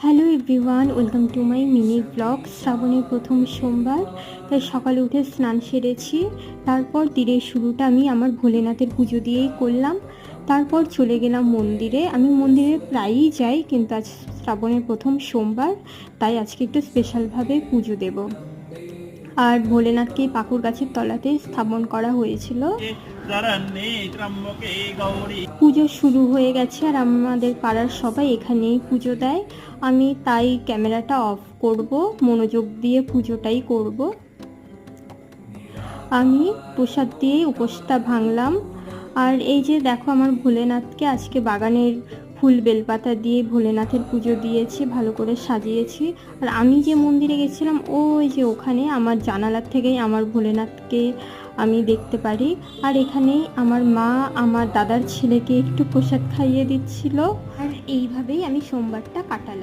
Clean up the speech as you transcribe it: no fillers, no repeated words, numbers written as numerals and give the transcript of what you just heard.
Hello everyone, welcome to my mini blog. শ্রাবণের প্রথম সোমবার, তাই সকালে উঠে স্নান সেরেছি। তারপর দিনের শুরুটা আমি আমার ভোলেনাথের পুজো দিয়েই করলাম। তারপর চলে গেলাম মন্দিরে। আমি মন্দিরে প্রায়ই যাই, কিন্তু আজ শ্রাবণের প্রথম সোমবার, তাই আজকে একটু স্পেশালভাবে পুজো দেব। আর ভোলেনাথকে পাকুর গাছের তলাতে স্থাপন করা হয়েছিল। পুজো শুরু হয়ে গেছে আর আমাদের পাড়ার সবাই এখানেই পুজো দেয়। আমি তাই ক্যামেরাটা অফ করব, মনোযোগ দিয়ে পুজোটাই করব। আমি প্রসাদ দিয়ে উপোসটা ভাঙলাম। আর এই যে দেখো, আমার ভোলেনাথকে আজকে বাগানের ফুল বেলপাতা দিয়ে ভোলেনাথের পুজো দিয়েছি, ভালো করে সাজিয়েছি। আর আমি যে মন্দিরে গেছিলাম, ওই যে ওখানে আমার জানালার থেকেই আমার ভোলেনাথকে আমি দেখতে পারি। আর এখানেই আমার মা আমার দাদার ছেলেকে একটু প্রসাদ খাইয়ে দিচ্ছিল। আর এইভাবেই আমি সোমবারটা কাটালাম।